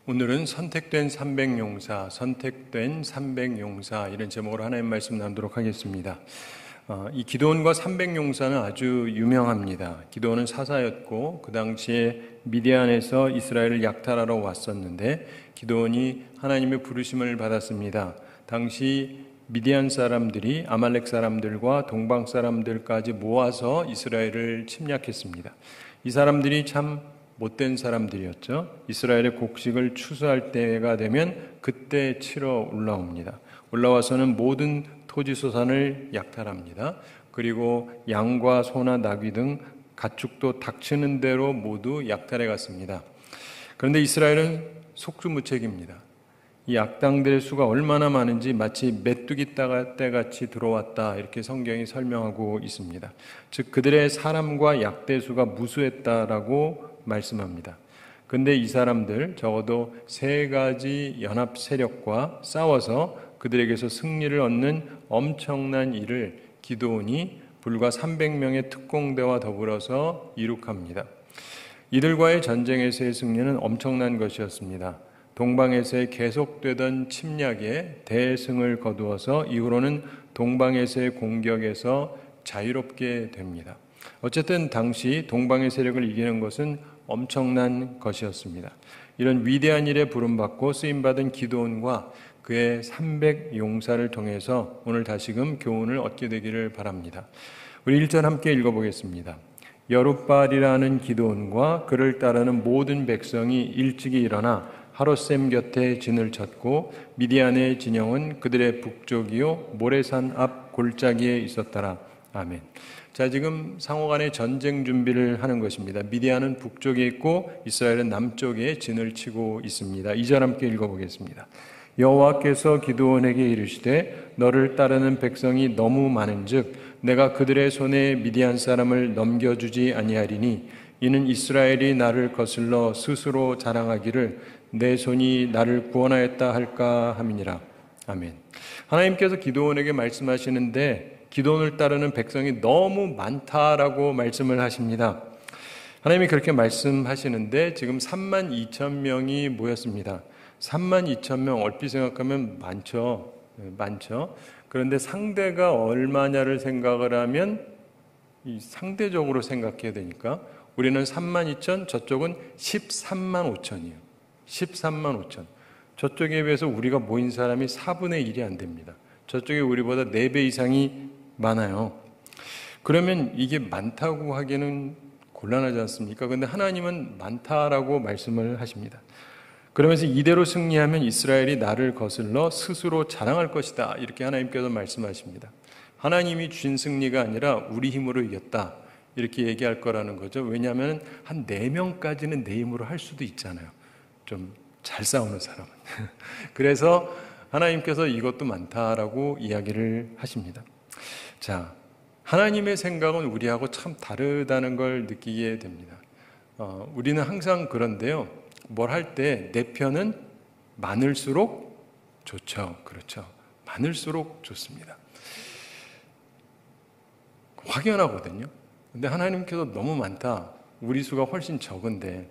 오늘은 선택된 300용사, 선택된 300용사 이런 제목으로 하나님 말씀 나누도록 하겠습니다. 이 기드온과 300용사는 아주 유명합니다. 기드온은 사사였고 그 당시에 미디안에서 이스라엘을 약탈하러 왔었는데 기드온이 하나님의 부르심을 받았습니다. 당시 미디안 사람들이 아말렉 사람들과 동방 사람들까지 모아서 이스라엘을 침략했습니다. 이 사람들이 참 못된 사람들이었죠. 이스라엘의 곡식을 추수할 때가 되면 그때 치러 올라옵니다. 올라와서는 모든 토지소산을 약탈합니다. 그리고 양과 소나 나귀 등 가축도 닥치는 대로 모두 약탈해 갔습니다. 그런데 이스라엘은 속수무책입니다. 이 악당들의 수가 얼마나 많은지 마치 메뚜기 떼같이 들어왔다 이렇게 성경이 설명하고 있습니다. 즉 그들의 사람과 약대수가 무수했다라고 말씀합니다. 근데 이 사람들 적어도 세 가지 연합 세력과 싸워서 그들에게서 승리를 얻는 엄청난 일을 기드온이 불과 300명의 특공대와 더불어서 이룩합니다. 이들과의 전쟁에서의 승리는 엄청난 것이었습니다. 동방에서의 계속되던 침략에 대승을 거두어서 이후로는 동방에서의 공격에서 자유롭게 됩니다. 어쨌든 당시 동방의 세력을 이기는 것은 엄청난 것이었습니다. 이런 위대한 일에 부름받고 쓰임받은 기드온과 그의 300용사를 통해서 오늘 다시금 교훈을 얻게 되기를 바랍니다. 우리 1절 함께 읽어보겠습니다. 여룻바알이라는 기드온과 그를 따르는 모든 백성이 일찍이 일어나 하롯셈 곁에 진을 쳤고 미디안의 진영은 그들의 북쪽이요 모레산 앞 골짜기에 있었더라. 아멘. 자, 지금 상호간의 전쟁 준비를 하는 것입니다. 미디안은 북쪽에 있고 이스라엘은 남쪽에 진을 치고 있습니다. 2절 함께 읽어보겠습니다. 여호와께서 기드온에게 이르시되 너를 따르는 백성이 너무 많은즉 내가 그들의 손에 미디안 사람을 넘겨주지 아니하리니 이는 이스라엘이 나를 거슬러 스스로 자랑하기를 내 손이 나를 구원하였다 할까 함이니라. 아멘. 하나님께서 기드온에게 말씀하시는데 기드온을 따르는 백성이 너무 많다라고 말씀을 하십니다. 하나님이 그렇게 말씀하시는데 지금 32,000명이 모였습니다. 32,000명 얼핏 생각하면 많죠. 많죠. 그런데 상대가 얼마냐를 생각을 하면 이 상대적으로 생각해야 되니까 우리는 32,000, 저쪽은 13만 5천이에요. 13만 5천. 저쪽에 비해서 우리가 모인 사람이 4분의 1이 안 됩니다. 저쪽에 우리보다 4배 이상이 많아요. 그러면 이게 많다고 하기는 곤란하지 않습니까? 그런데 하나님은 많다라고 말씀을 하십니다. 그러면서 이대로 승리하면 이스라엘이 나를 거슬러 스스로 자랑할 것이다. 이렇게 하나님께서 말씀하십니다. 하나님이 주신 승리가 아니라 우리 힘으로 이겼다. 이렇게 얘기할 거라는 거죠. 왜냐하면 한 4명까지는 내 힘으로 할 수도 있잖아요. 좀 잘 싸우는 사람은. 그래서 하나님께서 이것도 많다라고 이야기를 하십니다. 자, 하나님의 생각은 우리하고 참 다르다는 걸 느끼게 됩니다. 우리는 항상 그런데요. 뭘 할 때 내 편은 많을수록 좋죠. 그렇죠. 많을수록 좋습니다. 확연하거든요. 근데 하나님께서 너무 많다. 우리 수가 훨씬 적은데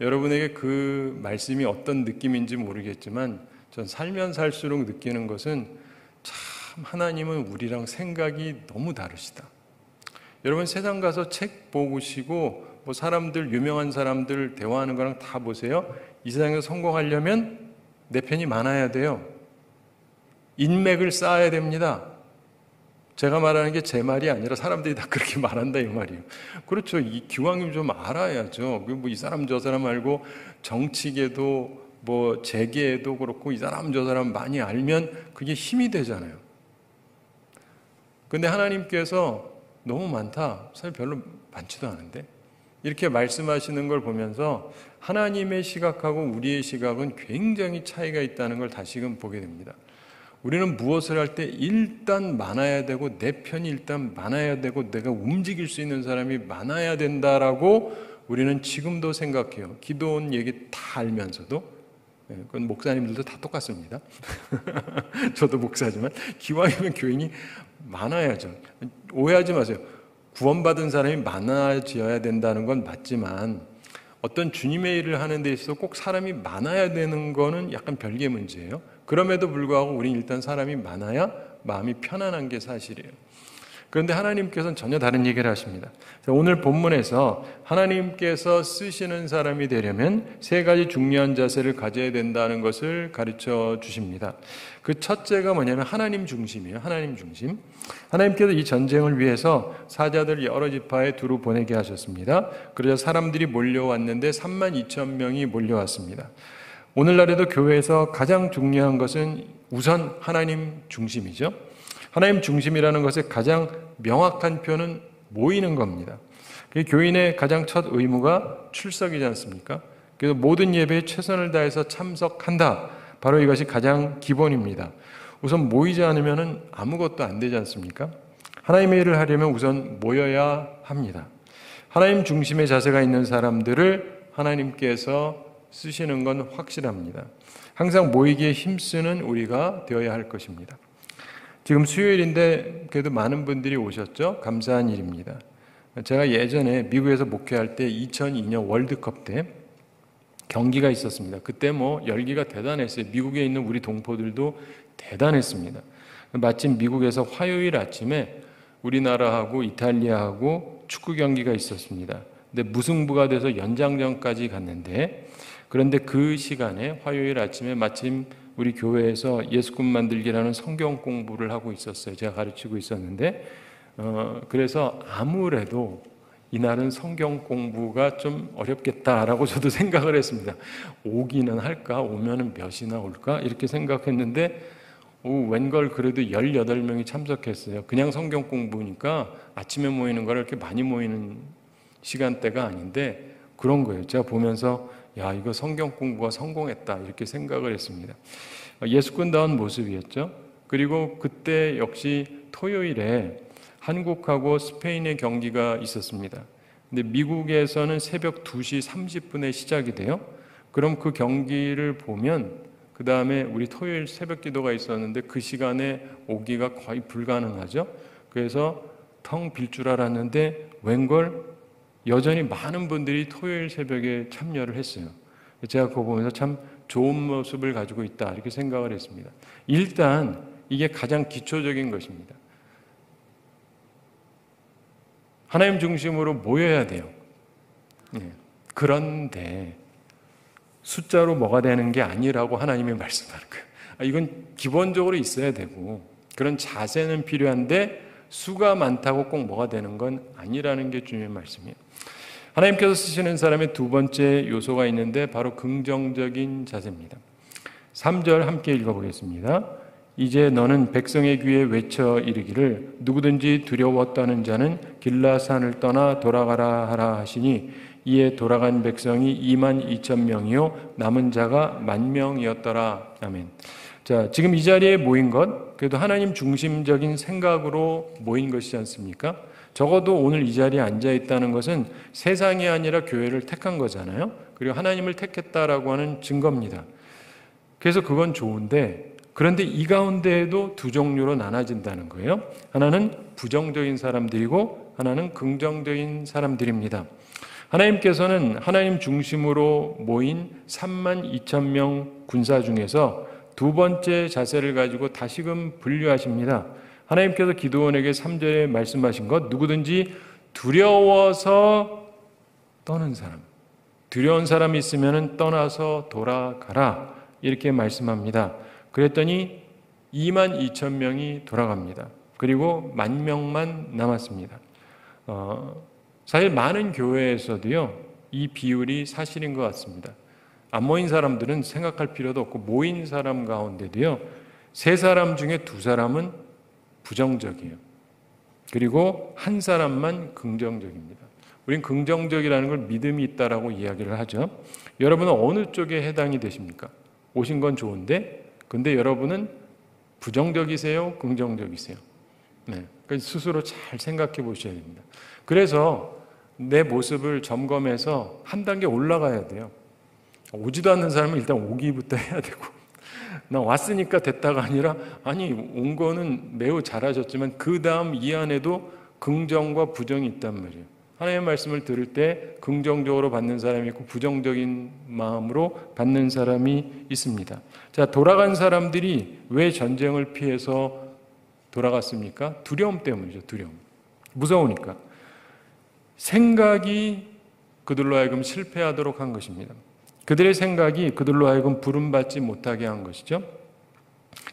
여러분에게 그 말씀이 어떤 느낌인지 모르겠지만 전 살면 살수록 느끼는 것은 참 하나님은 우리랑 생각이 너무 다르시다. 여러분 세상 가서 책 보시고 뭐 사람들 유명한 사람들 대화하는 거랑 다 보세요. 이 세상에서 성공하려면 내 편이 많아야 돼요. 인맥을 쌓아야 됩니다. 제가 말하는 게 제 말이 아니라 사람들이 다 그렇게 말한다 이 말이에요. 그렇죠. 이 기왕이면 좀 알아야죠. 뭐 이 사람 저 사람 알고 정치계도 뭐 재계에도 그렇고 이 사람 저 사람 많이 알면 그게 힘이 되잖아요. 근데 하나님께서 너무 많다. 사실 별로 많지도 않은데 이렇게 말씀하시는 걸 보면서 하나님의 시각하고 우리의 시각은 굉장히 차이가 있다는 걸 다시금 보게 됩니다. 우리는 무엇을 할 때 일단 많아야 되고 내 편이 일단 많아야 되고 내가 움직일 수 있는 사람이 많아야 된다라고 우리는 지금도 생각해요. 기도원 얘기 다 알면서도. 그건 목사님들도 다 똑같습니다. 저도 목사지만 기왕이면 교인이 많아야죠. 오해하지 마세요. 구원받은 사람이 많아져야 된다는 건 맞지만 어떤 주님의 일을 하는 데 있어서 꼭 사람이 많아야 되는 거는 약간 별개의 문제예요. 그럼에도 불구하고 우리는 일단 사람이 많아야 마음이 편안한 게 사실이에요. 그런데 하나님께서는 전혀 다른 얘기를 하십니다. 오늘 본문에서 하나님께서 쓰시는 사람이 되려면 세 가지 중요한 자세를 가져야 된다는 것을 가르쳐 주십니다. 그 첫째가 뭐냐면 하나님 중심이에요. 하나님 중심. 하나님께서 이 전쟁을 위해서 사자들 여러 지파에 두루 보내게 하셨습니다. 그래서 사람들이 몰려왔는데 32,000명이 몰려왔습니다. 오늘날에도 교회에서 가장 중요한 것은 우선 하나님 중심이죠. 하나님 중심이라는 것의 가장 명확한 표는 모이는 겁니다. 교인의 가장 첫 의무가 출석이지 않습니까? 그래서 모든 예배에 최선을 다해서 참석한다. 바로 이것이 가장 기본입니다. 우선 모이지 않으면 아무것도 안 되지 않습니까? 하나님의 일을 하려면 우선 모여야 합니다. 하나님 중심의 자세가 있는 사람들을 하나님께서 쓰시는 건 확실합니다. 항상 모이기에 힘쓰는 우리가 되어야 할 것입니다. 지금 수요일인데 그래도 많은 분들이 오셨죠? 감사한 일입니다. 제가 예전에 미국에서 목회할 때 2002년 월드컵 때 경기가 있었습니다. 그때 열기가 대단했어요. 미국에 있는 우리 동포들도 대단했습니다. 마침 미국에서 화요일 아침에 우리나라하고 이탈리아하고 축구 경기가 있었습니다. 근데 무승부가 돼서 연장전까지 갔는데, 그런데 그 시간에 화요일 아침에 마침 우리 교회에서 예수꾼 만들기라는 성경 공부를 하고 있었어요. 제가 가르치고 있었는데 그래서 아무래도 이날은 성경 공부가 좀 어렵겠다라고 저도 생각을 했습니다. 오기는 할까? 오면은 몇이나 올까? 이렇게 생각했는데 웬걸 그래도 18명이 참석했어요. 그냥 성경 공부니까 아침에 모이는 거라 이렇게 많이 모이는 시간대가 아닌데 그런 거예요. 제가 보면서 야, 이거 성경 공부가 성공했다 이렇게 생각을 했습니다. 예수꾼다운 모습이었죠. 그리고 그때 역시 토요일에 한국하고 스페인의 경기가 있었습니다. 근데 미국에서는 새벽 2시 30분에 시작이 돼요. 그럼 그 경기를 보면 그 다음에 우리 토요일 새벽 기도가 있었는데 그 시간에 오기가 거의 불가능하죠. 그래서 텅 빌 줄 알았는데 웬걸 여전히 많은 분들이 토요일 새벽에 참여를 했어요. 제가 그거 보면서 참 좋은 모습을 가지고 있다 이렇게 생각을 했습니다. 일단 이게 가장 기초적인 것입니다. 하나님 중심으로 모여야 돼요. 그런데 숫자로 뭐가 되는 게 아니라고 하나님이 말씀하는 거예요. 이건 기본적으로 있어야 되고 그런 자세는 필요한데 수가 많다고 꼭 뭐가 되는 건 아니라는 게 주님의 말씀이에요. 하나님께서 쓰시는 사람의 두 번째 요소가 있는데 바로 긍정적인 자세입니다. 3절 함께 읽어보겠습니다. 이제 너는 백성의 귀에 외쳐 이르기를 누구든지 두려워 떠는 자는 길라산을 떠나 돌아가라 하라 하시니 이에 돌아간 백성이 22,000명이요 남은 자가 10,000명이었더라. 아멘. 자, 지금 이 자리에 모인 것 그래도 하나님 중심적인 생각으로 모인 것이지 않습니까? 적어도 오늘 이 자리에 앉아 있다는 것은 세상이 아니라 교회를 택한 거잖아요. 그리고 하나님을 택했다라고 하는 증거입니다. 그래서 그건 좋은데 그런데 이 가운데에도 두 종류로 나눠진다는 거예요. 하나는 부정적인 사람들이고 하나는 긍정적인 사람들입니다. 하나님께서는 하나님 중심으로 모인 32,000명 군사 중에서 두 번째 자세를 가지고 다시금 분류하십니다. 하나님께서 기드온에게 3절에 말씀하신 것 누구든지 두려워서 떠는 사람, 두려운 사람이 있으면 떠나서 돌아가라 이렇게 말씀합니다. 그랬더니 22,000명이 돌아갑니다. 그리고 10,000명만 남았습니다. 사실 많은 교회에서도요 이 비율이 사실인 것 같습니다. 안 모인 사람들은 생각할 필요도 없고 모인 사람 가운데도요 3사람 중에 2사람은 부정적이에요. 그리고 한 사람만 긍정적입니다. 우린 긍정적이라는 걸 믿음이 있다라고 이야기를 하죠. 여러분은 어느 쪽에 해당이 되십니까? 오신 건 좋은데 근데 여러분은 부정적이세요? 긍정적이세요? 네, 그러니까 스스로 잘 생각해 보셔야 됩니다. 그래서 내 모습을 점검해서 한 단계 올라가야 돼요. 오지도 않는 사람은 일단 오기부터 해야 되고 나 왔으니까 됐다가 아니라 아니 온 거는 매우 잘하셨지만 그 다음 이 안에도 긍정과 부정이 있단 말이에요. 하나님의 말씀을 들을 때 긍정적으로 받는 사람이 있고 부정적인 마음으로 받는 사람이 있습니다. 자, 돌아간 사람들이 왜 전쟁을 피해서 돌아갔습니까? 두려움 때문이죠. 두려움. 무서우니까. 생각이 그들로 하여금 실패하도록 한 것입니다. 그들의 생각이 그들로 하여금 부름받지 못하게 한 것이죠.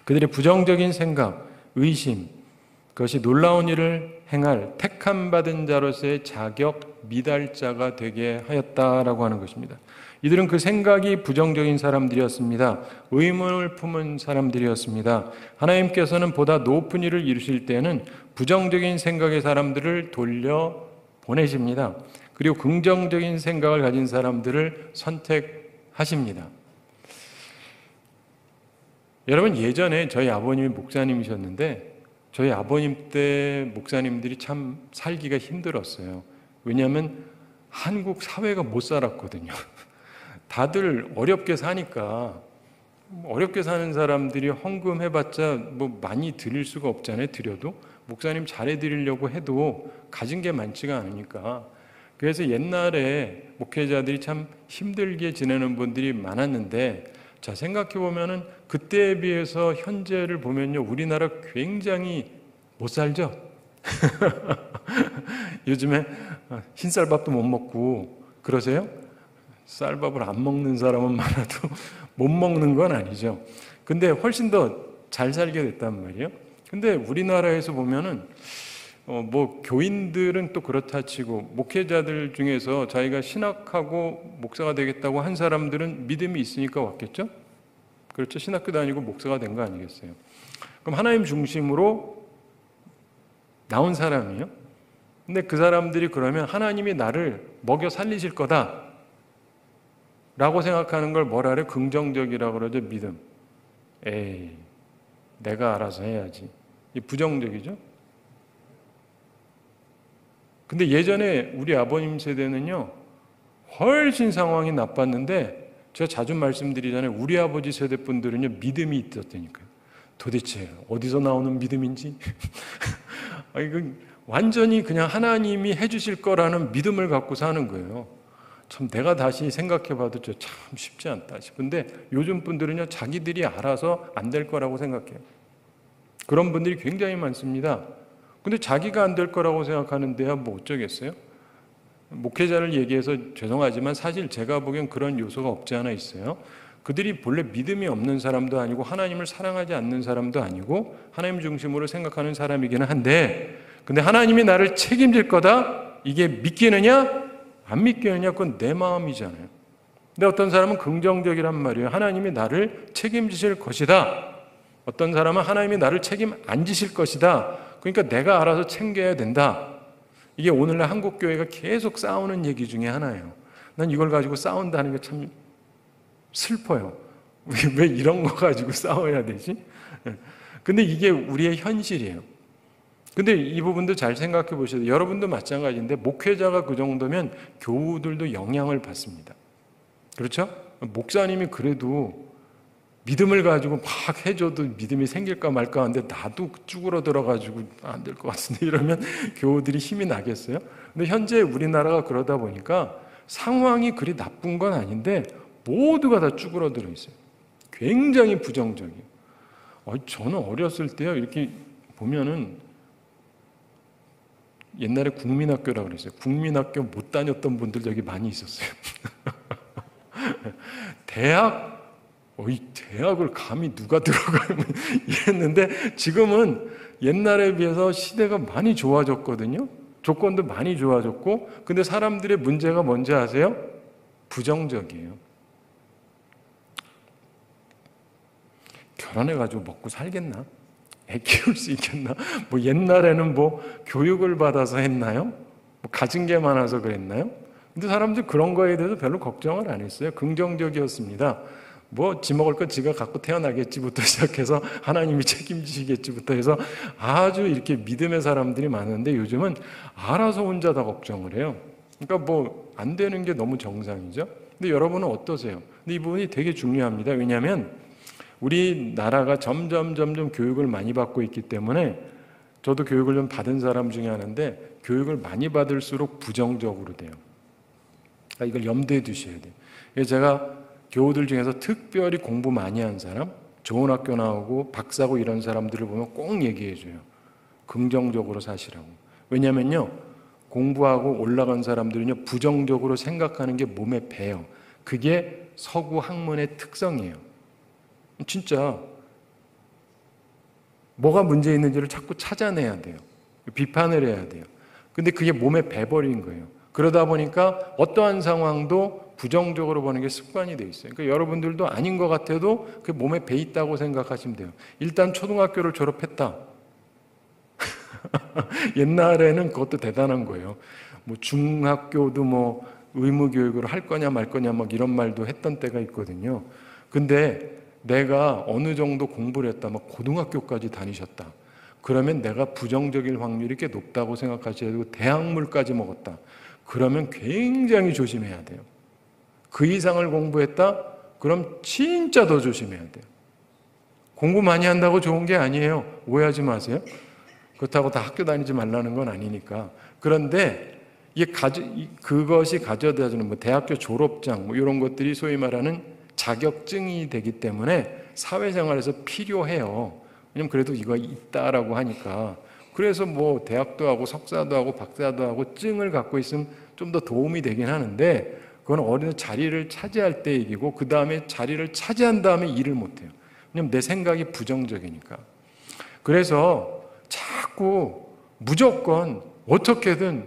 그들의 부정적인 생각, 의심, 그것이 놀라운 일을 행할 택함 받은 자로서의 자격 미달자가 되게 하였다라고 하는 것입니다. 이들은 그 생각이 부정적인 사람들이었습니다. 의문을 품은 사람들이었습니다. 하나님께서는 보다 높은 일을 이루실 때는 부정적인 생각의 사람들을 돌려 보내십니다. 그리고 긍정적인 생각을 가진 사람들을 선택하십니다. 여러분, 예전에 저희 아버님이 목사님이셨는데 저희 아버님 때 목사님들이 참 살기가 힘들었어요. 왜냐하면 한국 사회가 못 살았거든요. 다들 어렵게 사니까 어렵게 사는 사람들이 헌금 해봤자 뭐 많이 드릴 수가 없잖아요. 드려도 목사님 잘해드리려고 해도 가진 게 많지가 않으니까. 그래서 옛날에 목회자들이 참 힘들게 지내는 분들이 많았는데, 자, 생각해보면은 그때에 비해서 현재를 보면요, 우리나라 굉장히 못 살죠? 요즘에 흰쌀밥도 못 먹고 그러세요? 쌀밥을 안 먹는 사람은 많아도 못 먹는 건 아니죠. 근데 훨씬 더 잘 살게 됐단 말이에요. 근데 우리나라에서 보면은 뭐 교인들은 또 그렇다 치고 목회자들 중에서 자기가 신학하고 목사가 되겠다고 한 사람들은 믿음이 있으니까 왔겠죠? 그렇죠? 신학교 다니고 목사가 된 거 아니겠어요? 그럼 하나님 중심으로 나온 사람이에요. 근데 그 사람들이 그러면 하나님이 나를 먹여 살리실 거다 라고 생각하는 걸 뭐라 그래? 긍정적이라고 그러죠. 믿음. 에이, 내가 알아서 해야지. 이 부정적이죠. 근데 예전에 우리 아버님 세대는요, 훨씬 상황이 나빴는데, 제가 자주 말씀드리잖아요. 우리 아버지 세대 분들은요, 믿음이 있었다니까요. 도대체 어디서 나오는 믿음인지? 완전히 그냥 하나님이 해주실 거라는 믿음을 갖고 사는 거예요. 참 내가 다시 생각해봐도 참 쉽지 않다 싶은데, 요즘 분들은요, 자기들이 알아서 안 될 거라고 생각해요. 그런 분들이 굉장히 많습니다. 근데 자기가 안 될 거라고 생각하는데야 뭐 어쩌겠어요? 목회자를 얘기해서 죄송하지만 사실 제가 보기엔 그런 요소가 없지 않아 있어요. 그들이 본래 믿음이 없는 사람도 아니고 하나님을 사랑하지 않는 사람도 아니고 하나님 중심으로 생각하는 사람이기는 한데, 근데 하나님이 나를 책임질 거다? 이게 믿기느냐? 안 믿기느냐? 그건 내 마음이잖아요. 근데 어떤 사람은 긍정적이란 말이에요. 하나님이 나를 책임지실 것이다. 어떤 사람은 하나님이 나를 책임 안 지실 것이다. 그러니까 내가 알아서 챙겨야 된다. 이게 오늘날 한국교회가 계속 싸우는 얘기 중에 하나예요. 난 이걸 가지고 싸운다는 게 참 슬퍼요. 왜 이런 거 가지고 싸워야 되지? 근데 이게 우리의 현실이에요. 근데 이 부분도 잘 생각해 보셔야 돼요. 여러분도 마찬가지인데 목회자가 그 정도면 교우들도 영향을 받습니다. 그렇죠? 목사님이 그래도 믿음을 가지고 막 해줘도 믿음이 생길까 말까 하는데 나도 쭈그러들어가지고 안 될 것 같은데 이러면 교우들이 힘이 나겠어요? 근데 현재 우리나라가 그러다 보니까 상황이 그리 나쁜 건 아닌데 모두가 다 쭈그러들어 있어요. 굉장히 부정적이에요. 저는 어렸을 때요, 이렇게 보면은 옛날에 국민학교라고 그랬어요. 국민학교 못 다녔던 분들 여기 많이 있었어요. 대학을 감히 누가 들어가면 이랬는데 지금은 옛날에 비해서 시대가 많이 좋아졌거든요. 조건도 많이 좋아졌고, 근데 사람들의 문제가 뭔지 아세요? 부정적이에요. 결혼해가지고 먹고 살겠나? 애 키울 수 있겠나? 뭐 옛날에는 뭐 교육을 받아서 했나요? 뭐 가진 게 많아서 그랬나요? 근데 사람들 그런 거에 대해서 별로 걱정을 안 했어요. 긍정적이었습니다. 뭐 지 먹을 거 지가 갖고 태어나겠지부터 시작해서 하나님이 책임지시겠지부터 해서 아주 이렇게 믿음의 사람들이 많은데 요즘은 알아서 혼자 다 걱정을 해요. 그러니까 뭐 안 되는 게 너무 정상이죠. 근데 여러분은 어떠세요? 근데 이 부분이 되게 중요합니다. 왜냐하면 우리나라가 점점 교육을 많이 받고 있기 때문에 저도 교육을 좀 받은 사람 중에 하나인데 교육을 많이 받을수록 부정적으로 돼요. 그러니까 이걸 염두에 두셔야 돼요. 그래서 제가 교우들 중에서 특별히 공부 많이 한 사람, 좋은 학교 나오고 박사고 이런 사람들을 보면 꼭 얘기해 줘요. 긍정적으로 사시라고. 왜냐면요, 공부하고 올라간 사람들은요, 부정적으로 생각하는 게 몸에 배요. 그게 서구 학문의 특성이에요. 진짜 뭐가 문제 있는지를 자꾸 찾아내야 돼요. 비판을 해야 돼요. 근데 그게 몸에 배버린 거예요. 그러다 보니까 어떠한 상황도 부정적으로 보는 게 습관이 돼 있어요. 그러니까 여러분들도 아닌 것 같아도 그게 몸에 배 있다고 생각하시면 돼요. 일단 초등학교를 졸업했다. 옛날에는 그것도 대단한 거예요. 뭐 중학교도 뭐 의무교육을 할 거냐 말 거냐 막 이런 말도 했던 때가 있거든요. 근데 내가 어느 정도 공부를 했다, 막 고등학교까지 다니셨다. 그러면 내가 부정적일 확률이 꽤 높다고 생각하셔야 되고, 대학물까지 먹었다. 그러면 굉장히 조심해야 돼요. 그 이상을 공부했다? 그럼 진짜 더 조심해야 돼요. 공부 많이 한다고 좋은 게 아니에요. 오해하지 마세요. 그렇다고 다 학교 다니지 말라는 건 아니니까. 그런데 그것이 가져다 주는 뭐 대학교 졸업장 뭐 이런 것들이 소위 말하는 자격증이 되기 때문에 사회생활에서 필요해요. 왜냐면 그래도 이거 있다라고 하니까. 그래서 뭐 대학도 하고 석사도 하고 박사도 하고 증을 갖고 있으면 좀 더 도움이 되긴 하는데, 그건 어느 자리를 차지할 때 얘기고, 그 다음에 자리를 차지한 다음에 일을 못해요. 왜냐면 내 생각이 부정적이니까. 그래서 자꾸 무조건 어떻게든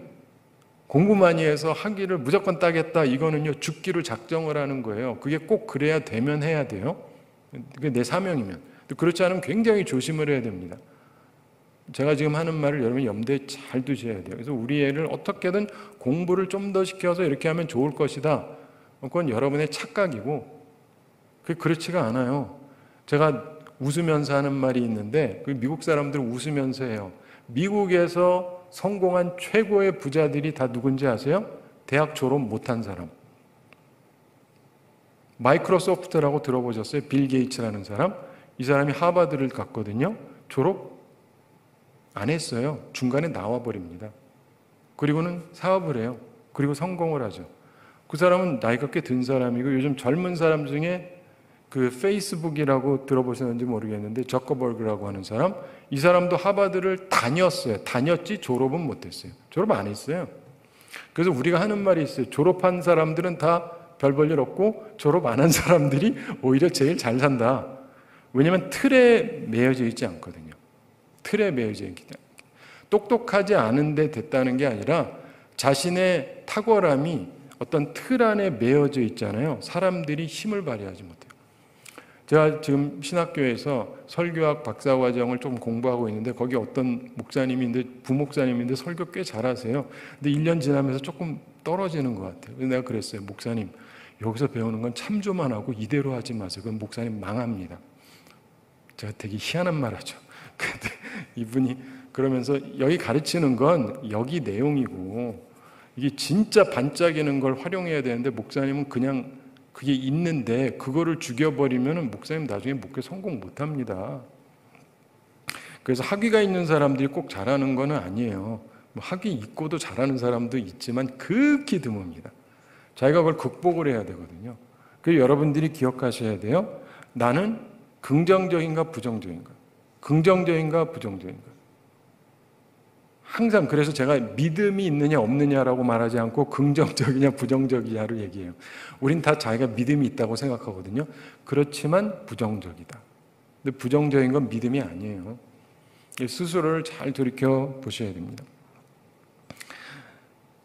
공부 많이 해서 학위를 무조건 따겠다, 이거는요 죽기로 작정을 하는 거예요. 그게 꼭 그래야 되면 해야 돼요. 그게 내 사명이면. 그렇지 않으면 굉장히 조심을 해야 됩니다. 제가 지금 하는 말을 여러분이 염두에 잘 두셔야 돼요. 그래서 우리 애를 어떻게든 공부를 좀 더 시켜서 이렇게 하면 좋을 것이다, 그건 여러분의 착각이고, 그게 그렇지가 않아요. 제가 웃으면서 하는 말이 있는데, 미국 사람들은 웃으면서 해요. 미국에서 성공한 최고의 부자들이 다 누군지 아세요? 대학 졸업 못한 사람. 마이크로소프트라고 들어보셨어요? 빌 게이츠라는 사람. 이 사람이 하버드를 갔거든요. 졸업 안 했어요. 중간에 나와버립니다. 그리고는 사업을 해요. 그리고 성공을 하죠. 그 사람은 나이가 꽤 든 사람이고, 요즘 젊은 사람 중에 그 페이스북이라고 들어보셨는지 모르겠는데 저커버그라고 하는 사람, 이 사람도 하버드를 다녔어요. 다녔지 졸업은 못했어요. 졸업 안 했어요. 그래서 우리가 하는 말이 있어요. 졸업한 사람들은 다 별 볼 일 없고 졸업 안 한 사람들이 오히려 제일 잘 산다. 왜냐하면 틀에 매여져 있지 않거든요. 틀에 매여져 있기 때문에. 똑똑하지 않은데 됐다는 게 아니라 자신의 탁월함이 어떤 틀 안에 매여져 있잖아요. 사람들이 힘을 발휘하지 못해요. 제가 지금 신학교에서 설교학 박사과정을 좀 공부하고 있는데, 거기 어떤 목사님인데, 부목사님인데 설교 꽤 잘하세요. 근데 1년 지나면서 조금 떨어지는 것 같아요. 그래서 내가 그랬어요. 목사님, 여기서 배우는 건 참조만 하고 이대로 하지 마세요. 그럼 목사님 망합니다. 제가 되게 희한한 말 하죠. 근데 이분이 그러면서, 여기 가르치는 건 여기 내용이고 이게 진짜 반짝이는 걸 활용해야 되는데, 목사님은 그냥 그게 있는데 그거를 죽여버리면 목사님 나중에 목회 성공 못합니다. 그래서 학위가 있는 사람들이 꼭 잘하는 건 아니에요. 학위 있고도 잘하는 사람도 있지만 극히 드뭅니다. 자기가 그걸 극복을 해야 되거든요. 그래서 여러분들이 기억하셔야 돼요. 나는 긍정적인가 부정적인가, 긍정적인가 부정적인가. 항상 그래서 제가 믿음이 있느냐 없느냐라고 말하지 않고 긍정적이냐 부정적이냐를 얘기해요. 우린 다 자기가 믿음이 있다고 생각하거든요. 그렇지만 부정적이다. 근데 부정적인 건 믿음이 아니에요. 스스로를 잘 돌이켜 보셔야 됩니다.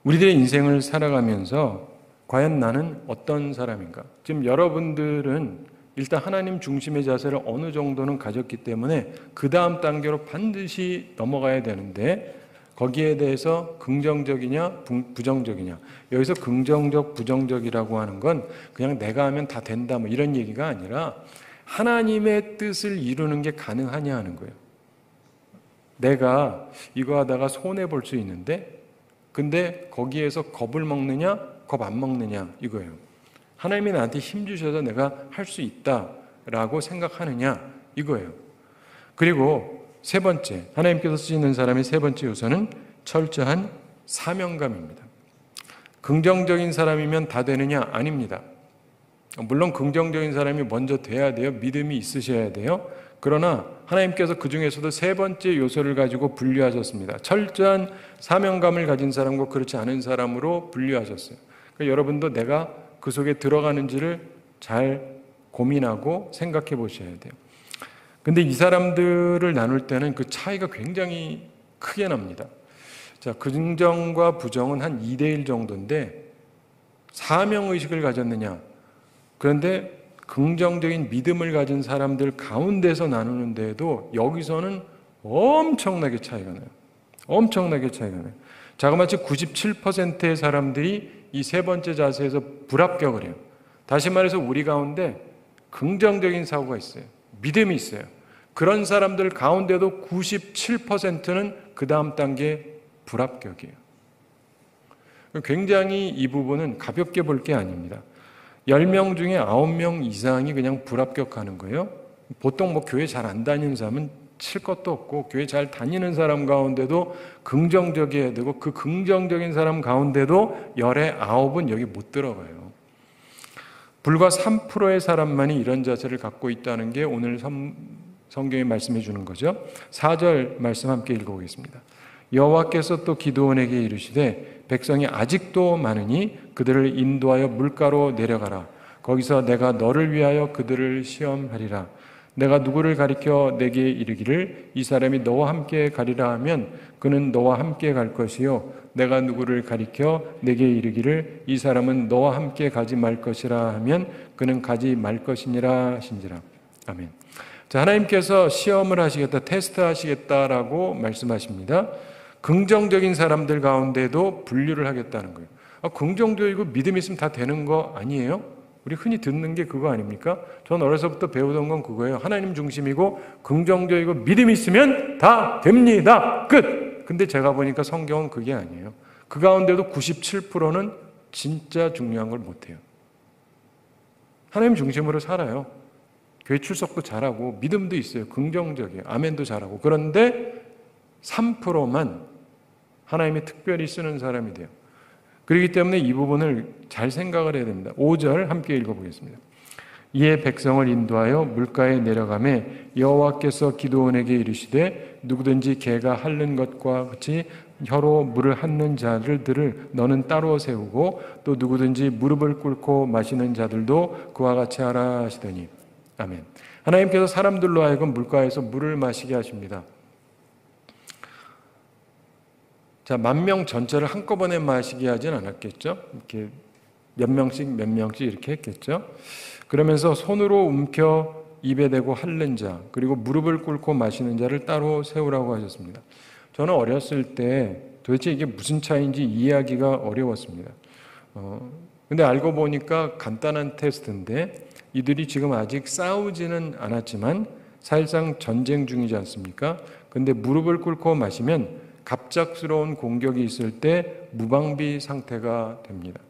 우리들의 인생을 살아가면서 과연 나는 어떤 사람인가? 지금 여러분들은 일단 하나님 중심의 자세를 어느 정도는 가졌기 때문에 그 다음 단계로 반드시 넘어가야 되는데, 거기에 대해서 긍정적이냐 부정적이냐, 여기서 긍정적 부정적이라고 하는 건 그냥 내가 하면 다 된다 뭐 이런 얘기가 아니라 하나님의 뜻을 이루는 게 가능하냐 하는 거예요. 내가 이거 하다가 손해볼 수 있는데, 근데 거기에서 겁을 먹느냐 겁 안 먹느냐 이거예요. 하나님이 나한테 힘 주셔서 내가 할 수 있다라고 생각하느냐 이거예요. 그리고 세 번째, 하나님께서 쓰시는 사람의 세 번째 요소는 철저한 사명감입니다. 긍정적인 사람이면 다 되느냐? 아닙니다. 물론 긍정적인 사람이 먼저 돼야 돼요. 믿음이 있으셔야 돼요. 그러나 하나님께서 그 중에서도 세 번째 요소를 가지고 분류하셨습니다. 철저한 사명감을 가진 사람과 그렇지 않은 사람으로 분류하셨어요. 그러니까 여러분도 내가 그 속에 들어가는지를 잘 고민하고 생각해 보셔야 돼요. 근데 이 사람들을 나눌 때는 그 차이가 굉장히 크게 납니다. 자, 긍정과 부정은 한 2대1 정도인데 사명의식을 가졌느냐? 그런데 긍정적인 믿음을 가진 사람들 가운데서 나누는데도 여기서는 엄청나게 차이가 나요. 엄청나게 차이가 나요. 자그마치 97%의 사람들이 이 세 번째 자세에서 불합격을 해요. 다시 말해서 우리 가운데 긍정적인 사고가 있어요. 믿음이 있어요. 그런 사람들 가운데도 97%는 그 다음 단계 불합격이에요. 굉장히 이 부분은 가볍게 볼 게 아닙니다. 10명 중에 9명 이상이 그냥 불합격하는 거예요. 보통 교회 잘 안 다니는 사람은 칠 것도 없고, 교회 잘 다니는 사람 가운데도 긍정적이어야 되고, 그 긍정적인 사람 가운데도 10에 9은 여기 못 들어가요. 불과 3%의 사람만이 이런 자세를 갖고 있다는 게 오늘 성경이 말씀해 주는 거죠. 4절 말씀 함께 읽어보겠습니다. 여호와께서 또 기드온에게 이르시되 백성이 아직도 많으니 그들을 인도하여 물가로 내려가라. 거기서 내가 너를 위하여 그들을 시험하리라. 내가 누구를 가리켜 내게 이르기를 이 사람이 너와 함께 가리라 하면 그는 너와 함께 갈 것이요 내가 누구를 가리켜 내게 이르기를 이 사람은 너와 함께 가지 말 것이라 하면 그는 가지 말 것이니라 하신지라. 아멘. 자, 하나님께서 시험을 하시겠다, 테스트 하시겠다라고 말씀하십니다. 긍정적인 사람들 가운데도 분류를 하겠다는 거예요. 긍정적이고 믿음 있으면 다 되는 거 아니에요? 우리 흔히 듣는 게 그거 아닙니까? 전 어려서부터 배우던 건 그거예요. 하나님 중심이고 긍정적이고 믿음 있으면 다 됩니다. 끝! 근데 제가 보니까 성경은 그게 아니에요. 그 가운데도 97%는 진짜 중요한 걸 못해요. 하나님 중심으로 살아요. 교회 출석도 잘하고 믿음도 있어요. 긍정적이에요. 아멘도 잘하고. 그런데 3%만 하나님이 특별히 쓰는 사람이 돼요. 그렇기 때문에 이 부분을 잘 생각을 해야 됩니다. 5절 함께 읽어보겠습니다. 이에 백성을 인도하여 물가에 내려가매 여호와께서 기드온에게 이르시되 누구든지 개가 핥는 것과 같이 혀로 물을 핥는 자들을 너는 따로 세우고 또 누구든지 무릎을 꿇고 마시는 자들도 그와 같이 하라 하시더니 아멘. 하나님께서 사람들로 하여금 물가에서 물을 마시게 하십니다. 자, 10,000명 전체를 한꺼번에 마시게 하진 않았겠죠? 이렇게 몇 명씩 이렇게 했겠죠? 그러면서 손으로 움켜 입에 대고 핥는 자, 그리고 무릎을 꿇고 마시는 자를 따로 세우라고 하셨습니다. 저는 어렸을 때 도대체 이게 무슨 차이인지 이해하기가 어려웠습니다. 근데 알고 보니까 간단한 테스트인데 이들이 지금 아직 싸우지는 않았지만 사실상 전쟁 중이지 않습니까? 근데 무릎을 꿇고 마시면 갑작스러운 공격이 있을 때 무방비 상태가 됩니다.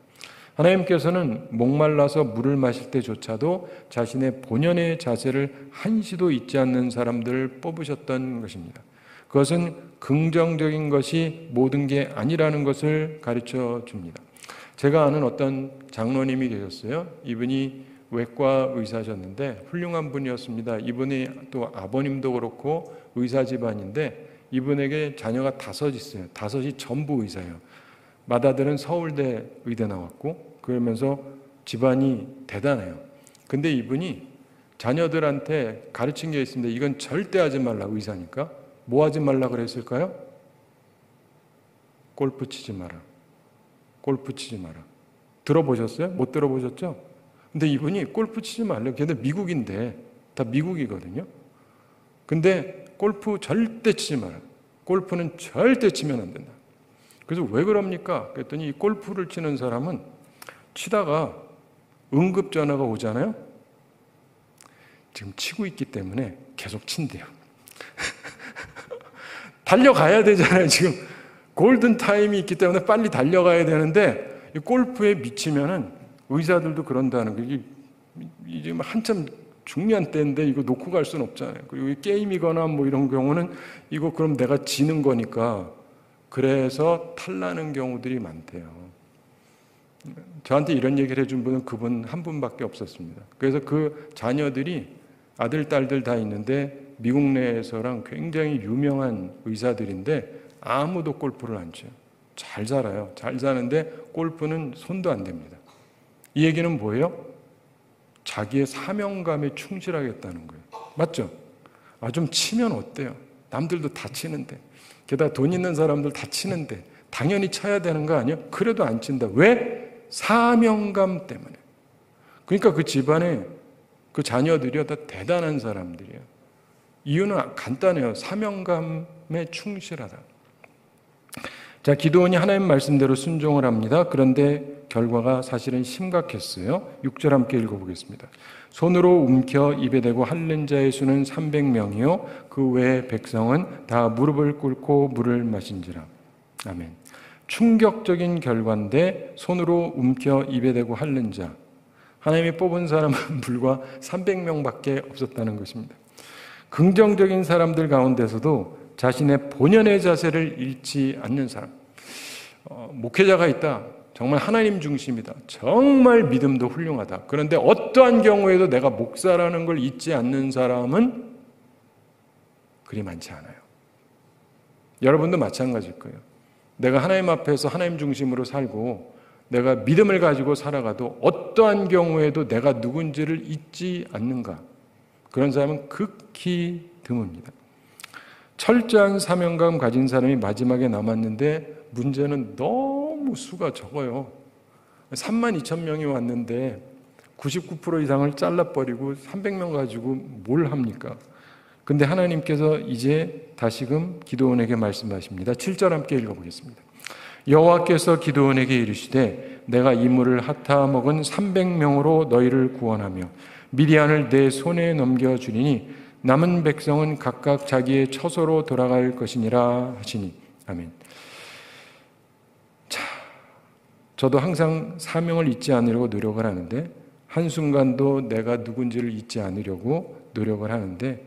하나님께서는 목말라서 물을 마실 때조차도 자신의 본연의 자세를 한시도 잊지 않는 사람들을 뽑으셨던 것입니다. 그것은 긍정적인 것이 모든 게 아니라는 것을 가르쳐 줍니다. 제가 아는 어떤 장로님이 계셨어요. 이분이 외과 의사셨는데 훌륭한 분이었습니다. 이분이 또 아버님도 그렇고 의사 집안인데 이분에게 자녀가 5 있어요. 5이 전부 의사예요. 맏아들은 서울대 의대 나왔고 그러면서 집안이 대단해요. 근데 이분이 자녀들한테 가르친 게 있습니다. 이건 절대 하지 말라, 의사니까. 뭐 하지 말라 그랬을까요? 골프 치지 마라. 골프 치지 마라. 들어보셨어요? 못 들어보셨죠? 근데 이분이 골프 치지 말래요. 걔네 미국인데 다 미국이거든요. 근데 골프 절대 치지 마라. 골프는 절대 치면 안 된다. 그래서 왜 그럽니까? 그랬더니 이 골프를 치는 사람은 치다가 응급전화가 오잖아요. 지금 치고 있기 때문에 계속 친대요. 달려가야 되잖아요. 지금 골든타임이 있기 때문에 빨리 달려가야 되는데 이 골프에 미치면은 의사들도 그런다는 게 지금 한참 중요한 때인데 이거 놓고 갈 수는 없잖아요. 그리고 게임이거나 뭐 이런 경우는 이거 그럼 내가 지는 거니까 그래서 탈나는 경우들이 많대요. 저한테 이런 얘기를 해준 분은 그분 한 분밖에 없었습니다. 그래서 그 자녀들이 아들, 딸들 다 있는데 미국 내에서랑 굉장히 유명한 의사들인데 아무도 골프를 안 쳐요. 잘 살아요. 잘 사는데 골프는 손도 안 댑니다. 이 얘기는 뭐예요? 자기의 사명감에 충실하겠다는 거예요. 맞죠? 좀 치면 어때요? 남들도 다 치는데. 게다가 돈 있는 사람들 다 치는데 당연히 쳐야 되는 거 아니에요? 그래도 안 친다. 왜? 사명감 때문에. 그러니까 그 집안에 그 자녀들이 다 대단한 사람들이에요. 이유는 간단해요. 사명감에 충실하다. 자, 기드온이 하나님 말씀대로 순종을 합니다. 그런데 결과가 사실은 심각했어요. 6절 함께 읽어보겠습니다. 손으로 움켜 입에 대고 핥는 자의 수는 300명이요 그 외의 백성은 다 무릎을 꿇고 물을 마신지라. 아멘. 충격적인 결과인데 손으로 움켜 입에 대고 핥는 자. 하나님이 뽑은 사람은 불과 300명밖에 없었다는 것입니다. 긍정적인 사람들 가운데서도 자신의 본연의 자세를 잃지 않는 사람. 목회자가 있다. 정말 하나님 중심이다. 정말 믿음도 훌륭하다. 그런데 어떠한 경우에도 내가 목사라는 걸 잊지 않는 사람은 그리 많지 않아요. 여러분도 마찬가지일 거예요. 내가 하나님 앞에서 하나님 중심으로 살고 내가 믿음을 가지고 살아가도 어떠한 경우에도 내가 누군지를 잊지 않는가. 그런 사람은 극히 드뭅니다. 철저한 사명감 가진 사람이 마지막에 남았는데 문제는 너무 수가 적어요. 32,000명이 왔는데 99% 이상을 잘라버리고 300명 가지고 뭘 합니까? 근데 하나님께서 이제 다시금 기드온에게 말씀하십니다. 7절 함께 읽어보겠습니다. 여호와께서 기드온에게 이르시되 내가 이 물을 핫아 먹은 300명으로 너희를 구원하며 미디안을 내 손에 넘겨주리니 남은 백성은 각각 자기의 처소로 돌아갈 것이니라 하시니. 아멘. 자, 저도 항상 사명을 잊지 않으려고 노력을 하는데 한순간도 내가 누군지를 잊지 않으려고 노력을 하는데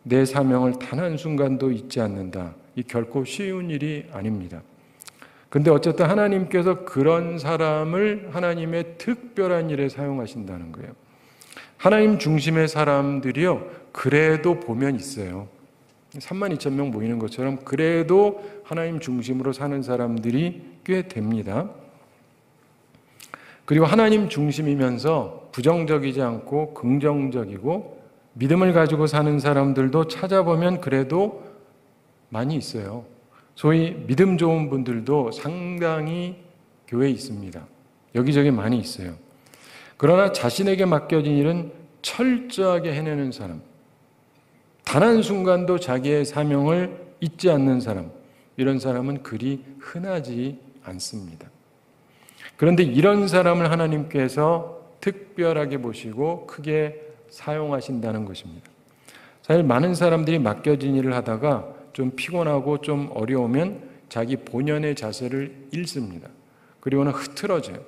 내 사명을 단 한순간도 잊지 않는다. 이 결코 쉬운 일이 아닙니다. 근데 어쨌든 하나님께서 그런 사람을 하나님의 특별한 일에 사용하신다는 거예요. 하나님 중심의 사람들이요, 그래도 보면 있어요. 32,000명 모이는 것처럼 그래도 하나님 중심으로 사는 사람들이 꽤 됩니다. 그리고 하나님 중심이면서 부정적이지 않고 긍정적이고 믿음을 가지고 사는 사람들도 찾아보면 그래도 많이 있어요. 소위 믿음 좋은 분들도 상당히 교회에 있습니다. 여기저기 많이 있어요. 그러나 자신에게 맡겨진 일은 철저하게 해내는 사람, 단 한순간도 자기의 사명을 잊지 않는 사람, 이런 사람은 그리 흔하지 않습니다. 그런데 이런 사람을 하나님께서 특별하게 보시고 크게 사용하신다는 것입니다. 사실 많은 사람들이 맡겨진 일을 하다가 좀 피곤하고 좀 어려우면 자기 본연의 자세를 잃습니다. 그리고는 흐트러져요.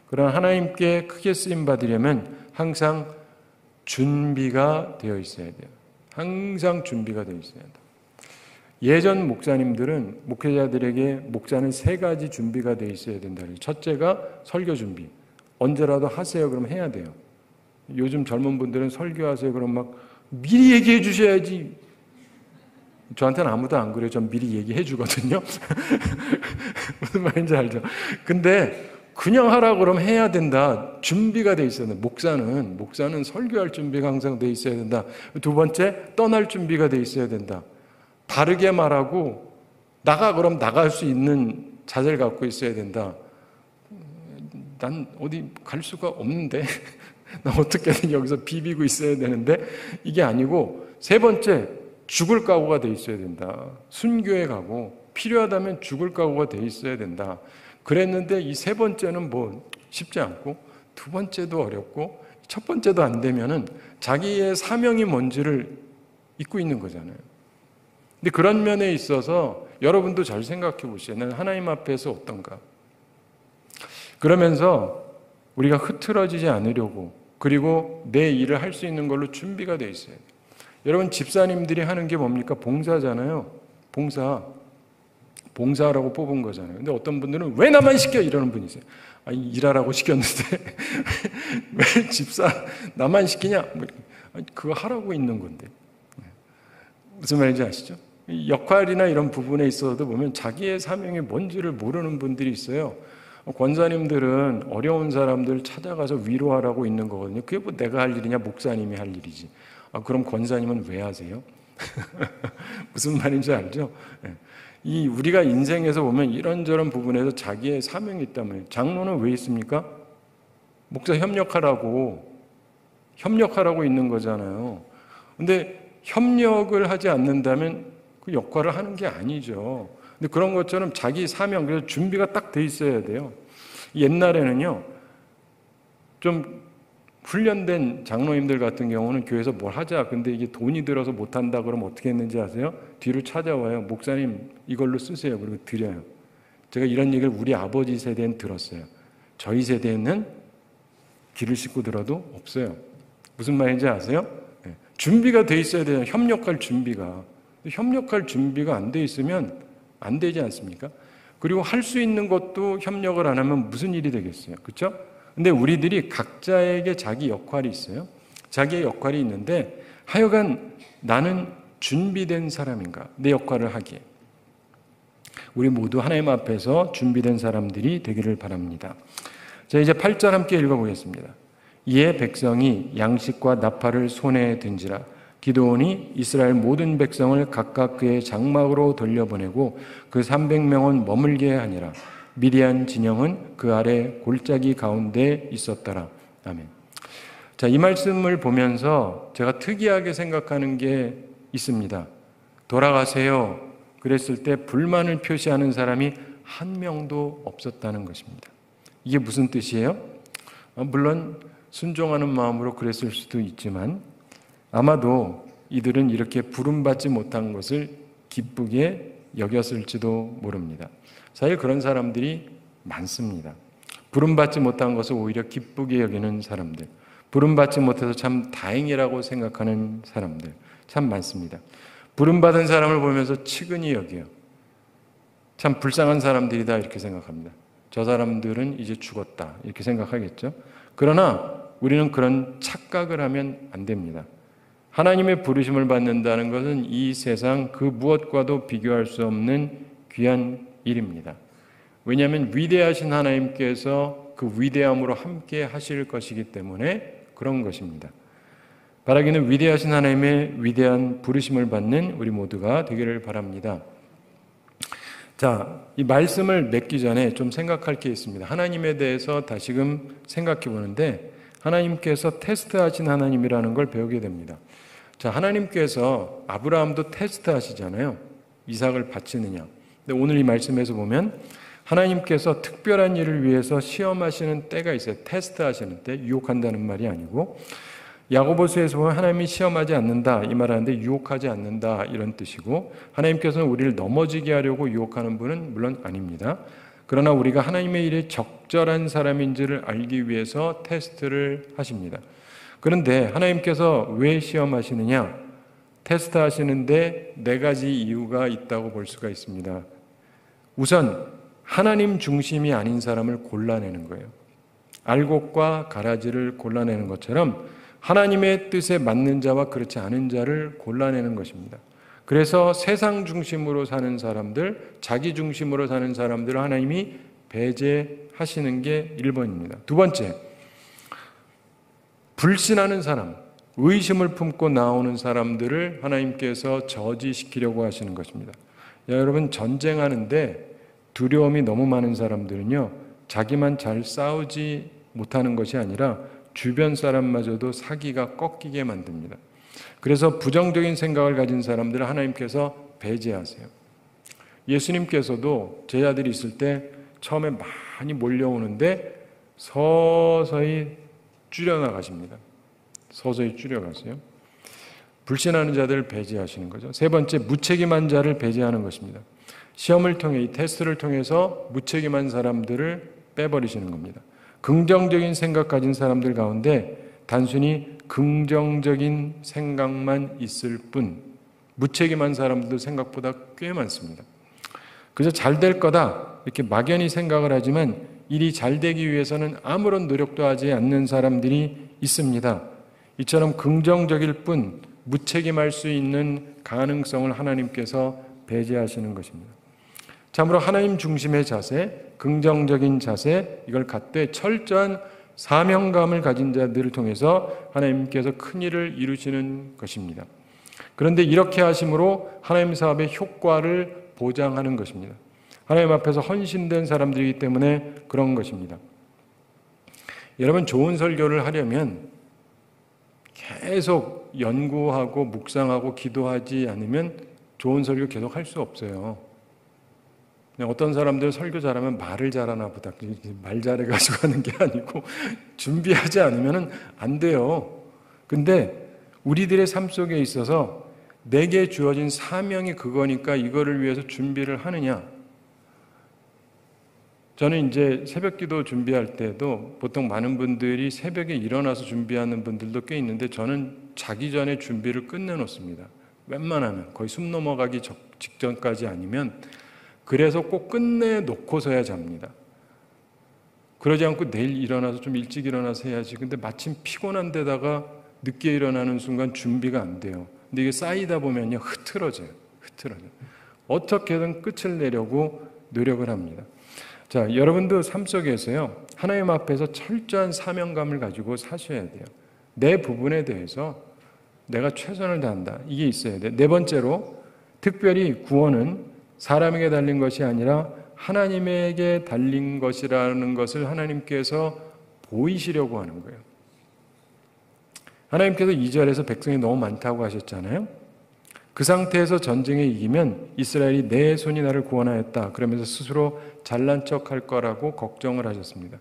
그러나 하나님께 크게 쓰임 받으려면 항상 준비가 되어 있어야 돼요. 항상 준비가 되어 있어야 돼요. 예전 목사님들은 목회자들에게 목사는 3가지 준비가 되어 있어야 된다. 첫째가 설교 준비. 언제라도 하세요. 그럼 해야 돼요. 요즘 젊은 분들은 설교하세요. 그럼 막 미리 얘기해 주셔야지. 저한테는 아무도 안 그래요. 전 미리 얘기해 주거든요. 무슨 말인지 알죠? 근데 그냥 하라고 그러면 해야 된다. 준비가 돼 있어야 된다. 목사는 설교할 준비가 항상 돼 있어야 된다. 두 번째, 떠날 준비가 돼 있어야 된다. 바르게 말하고 그럼 나갈 수 있는 자세를 갖고 있어야 된다. 난 어디 갈 수가 없는데 나 어떻게든 여기서 비비고 있어야 되는데 이게 아니고, 세 번째, 죽을 각오가 돼 있어야 된다. 순교에 가고 필요하다면 죽을 각오가 돼 있어야 된다. 그랬는데 이 세 번째는 뭐 쉽지 않고 두 번째도 어렵고 첫 번째도 안 되면은 자기의 사명이 뭔지를 잊고 있는 거잖아요. 근데 그런 면에 있어서 여러분도 잘 생각해 보세요. 나는 하나님 앞에서 어떤가? 그러면서 우리가 흐트러지지 않으려고 그리고 내 일을 할 수 있는 걸로 준비가 돼 있어요. 여러분, 집사님들이 하는 게 뭡니까? 봉사잖아요. 봉사하라고 뽑은 거잖아요. 근데 어떤 분들은 왜 나만 시켜? 이러는 분이 있어요. 아니, 일하라고 시켰는데 왜 집사 나만 시키냐? 그거 하라고 있는 건데. 무슨 말인지 아시죠? 역할이나 이런 부분에 있어서도 보면 자기의 사명이 뭔지를 모르는 분들이 있어요. 권사님들은 어려운 사람들 찾아가서 위로하라고 있는 거거든요. 그게 뭐 내가 할 일이냐, 목사님이 할 일이지. 그럼 권사님은 왜 하세요? 무슨 말인지 알죠? 이 우리가 인생에서 보면 이런저런 부분에서 자기의 사명이 있다면, 장로는 왜 있습니까? 목사 협력하라고 있는 거잖아요. 근데 협력을 하지 않는다면 그 역할을 하는 게 아니죠. 근데 그런 것처럼 자기 사명, 그래서 준비가 딱 돼 있어야 돼요. 옛날에는요, 좀 훈련된 장로님들 같은 경우는 교회에서 뭘 하자. 근데 이게 돈이 들어서 못 한다 그러면 어떻게 했는지 아세요? 뒤로 찾아와요. 목사님, 이걸로 쓰세요. 그리고 드려요. 제가 이런 얘기를 우리 아버지 세대는 들었어요. 저희 세대에는 귀를 씻고 들어도 없어요. 무슨 말인지 아세요? 준비가 돼 있어야 돼요. 협력할 준비가. 협력할 준비가 안 돼 있으면 안 되지 않습니까? 그리고 할 수 있는 것도 협력을 안 하면 무슨 일이 되겠어요? 그렇죠? 근데 우리들이 각자에게 자기 역할이 있어요. 자기의 역할이 있는데 하여간 나는 준비된 사람인가? 내 역할을 하기에. 우리 모두 하나님 앞에서 준비된 사람들이 되기를 바랍니다. 자, 이제 8절 함께 읽어보겠습니다. 이에 백성이 양식과 나팔을 손에 든지라. 기드온이 이스라엘 모든 백성을 각각 그의 장막으로 돌려보내고 그 300명은 머물게 하니라. 미디안 진영은 그 아래 골짜기 가운데 있었더라. 아멘. 자, 이 말씀을 보면서 제가 특이하게 생각하는 게 있습니다. 돌아가세요. 그랬을 때 불만을 표시하는 사람이 한 명도 없었다는 것입니다. 이게 무슨 뜻이에요? 물론 순종하는 마음으로 그랬을 수도 있지만 아마도 이들은 이렇게 부름받지 못한 것을 기쁘게 여겼을지도 모릅니다. 사실 그런 사람들이 많습니다. 부름받지 못한 것을 오히려 기쁘게 여기는 사람들, 부름받지 못해서 참 다행이라고 생각하는 사람들 참 많습니다. 부름받은 사람을 보면서 측은히 여겨요. 참 불쌍한 사람들이다 이렇게 생각합니다. 저 사람들은 이제 죽었다 이렇게 생각하겠죠. 그러나 우리는 그런 착각을 하면 안 됩니다. 하나님의 부르심을 받는다는 것은 이 세상 그 무엇과도 비교할 수 없는 귀한 일입니다. 왜냐하면 위대하신 하나님께서 그 위대함으로 함께 하실 것이기 때문에 그런 것입니다. 바라기는 위대하신 하나님의 위대한 부르심을 받는 우리 모두가 되기를 바랍니다. 자, 이 말씀을 맺기 전에 좀 생각할 게 있습니다. 하나님에 대해서 다시금 생각해 보는데 하나님께서 테스트하신 하나님이라는 걸 배우게 됩니다. 자, 하나님께서 아브라함도 테스트하시잖아요. 이삭을 바치느냐. 근데 오늘 이 말씀에서 보면 하나님께서 특별한 일을 위해서 시험하시는 때가 있어요. 테스트하시는 때, 유혹한다는 말이 아니고 야고보서에서 보면 하나님이 시험하지 않는다 이 말하는데 유혹하지 않는다 이런 뜻이고 하나님께서는 우리를 넘어지게 하려고 유혹하는 분은 물론 아닙니다. 그러나 우리가 하나님의 일에 적절한 사람인지를 알기 위해서 테스트를 하십니다. 그런데 하나님께서 왜 시험하시느냐? 테스트하시는데 네 가지 이유가 있다고 볼 수가 있습니다. 우선 하나님 중심이 아닌 사람을 골라내는 거예요. 알곡과 가라지를 골라내는 것처럼 하나님의 뜻에 맞는 자와 그렇지 않은 자를 골라내는 것입니다. 그래서 세상 중심으로 사는 사람들, 자기 중심으로 사는 사람들을 하나님이 배제하시는 게 1번입니다. 두 번째, 불신하는 사람, 의심을 품고 나오는 사람들을 하나님께서 저지시키려고 하시는 것입니다. 여러분, 전쟁하는데 두려움이 너무 많은 사람들은요, 자기만 잘 싸우지 못하는 것이 아니라 주변 사람마저도 사기가 꺾이게 만듭니다. 그래서 부정적인 생각을 가진 사람들을 하나님께서 배제하세요. 예수님께서도 제자들이 있을 때 처음에 많이 몰려오는데 서서히 줄여나가십니다. 서서히 줄여가세요. 불신하는 자들을 배제하시는 거죠. 세 번째, 무책임한 자를 배제하는 것입니다. 시험을 통해, 이 테스트를 통해서 무책임한 사람들을 빼버리시는 겁니다. 긍정적인 생각 가진 사람들 가운데 단순히 긍정적인 생각만 있을 뿐 무책임한 사람들도 생각보다 꽤 많습니다. 그저 잘 될 거다 이렇게 막연히 생각을 하지만 일이 잘 되기 위해서는 아무런 노력도 하지 않는 사람들이 있습니다. 이처럼 긍정적일 뿐 무책임할 수 있는 가능성을 하나님께서 배제하시는 것입니다. 참으로 하나님 중심의 자세, 긍정적인 자세, 이걸 갖되 철저한 사명감을 가진 자들을 통해서 하나님께서 큰 일을 이루시는 것입니다. 그런데 이렇게 하심으로 하나님 사업의 효과를 보장하는 것입니다. 하나님 앞에서 헌신된 사람들이기 때문에 그런 것입니다. 여러분, 좋은 설교를 하려면 계속 연구하고 묵상하고 기도하지 않으면 좋은 설교 계속 할 수 없어요. 어떤 사람들 설교 잘하면 말을 잘하나 보다. 말 잘해가지고 하는 게 아니고 준비하지 않으면 안 돼요. 근데 우리들의 삶 속에 있어서 내게 주어진 사명이 그거니까 이거를 위해서 준비를 하느냐. 저는 이제 새벽 기도 준비할 때도 보통 많은 분들이 새벽에 일어나서 준비하는 분들도 꽤 있는데 저는 자기 전에 준비를 끝내놓습니다. 웬만하면 거의 숨 넘어가기 직전까지 아니면 그래서 꼭 끝내놓고서야 잡니다. 그러지 않고 내일 일어나서 좀 일찍 일어나서 해야지. 근데 마침 피곤한 데다가 늦게 일어나는 순간 준비가 안 돼요. 근데 이게 쌓이다 보면요 흐트러져요. 어떻게든 끝을 내려고 노력을 합니다. 자, 여러분도 삶 속에서요 하나님 앞에서 철저한 사명감을 가지고 사셔야 돼요. 내 부분에 대해서 내가 최선을 다한다. 이게 있어야 돼. 네 번째로 특별히 구원은 사람에게 달린 것이 아니라 하나님에게 달린 것이라는 것을 하나님께서 보이시려고 하는 거예요. 하나님께서 2절에서 백성이 너무 많다고 하셨잖아요. 그 상태에서 전쟁에 이기면 이스라엘이 내 손이 나를 구원하였다. 그러면서 스스로 잘난 척할 거라고 걱정을 하셨습니다.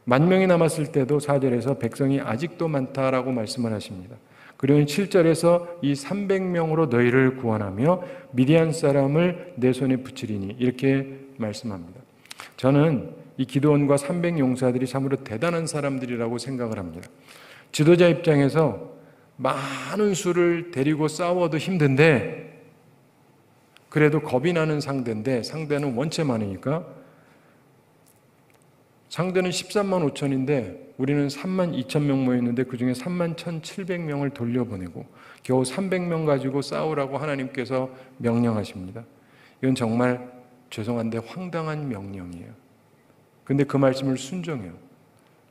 10,000명이 남았을 때도 4절에서 백성이 아직도 많다라고 말씀을 하십니다. 그리고 7절에서 이 300명으로 너희를 구원하며 미디안 사람을 내 손에 붙이리니 이렇게 말씀합니다. 저는 이 기드온과 300용사들이 참으로 대단한 사람들이라고 생각을 합니다. 지도자 입장에서 많은 수를 데리고 싸워도 힘든데 그래도 겁이 나는 상대인데 상대는 원체 많으니까 상대는 13만 5천인데 우리는 3만 2천 명 모였는데 그중에 3만 1,700명을 돌려보내고 겨우 300명 가지고 싸우라고 하나님께서 명령하십니다. 이건 정말 죄송한데 황당한 명령이에요. 근데 그 말씀을 순종해요.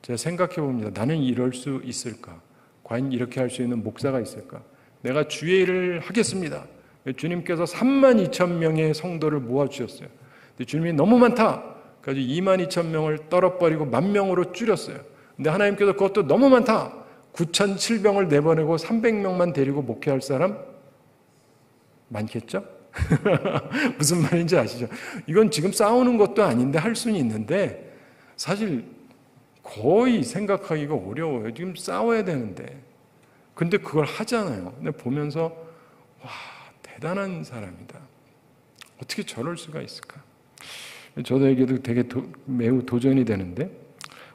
제가 생각해 봅니다. 나는 이럴 수 있을까? 과연 이렇게 할 수 있는 목사가 있을까? 내가 주의 일을 하겠습니다. 주님께서 3만 2천 명의 성도를 모아주셨어요. 근데 주님이 너무 많다. 그래서 2만 2천 명을 떨어버리고 10,000명으로 줄였어요. 근데 하나님께서 그것도 너무 많다. 9,700명을 내보내고 300명만 데리고 목회할 사람? 많겠죠? 무슨 말인지 아시죠? 이건 지금 싸우는 것도 아닌데 할 수는 있는데 사실 거의 생각하기가 어려워요. 지금 싸워야 되는데. 근데 그걸 하잖아요. 근데 보면서 와, 대단한 사람이다. 어떻게 저럴 수가 있을까? 저에게도 되게 매우 도전이 되는데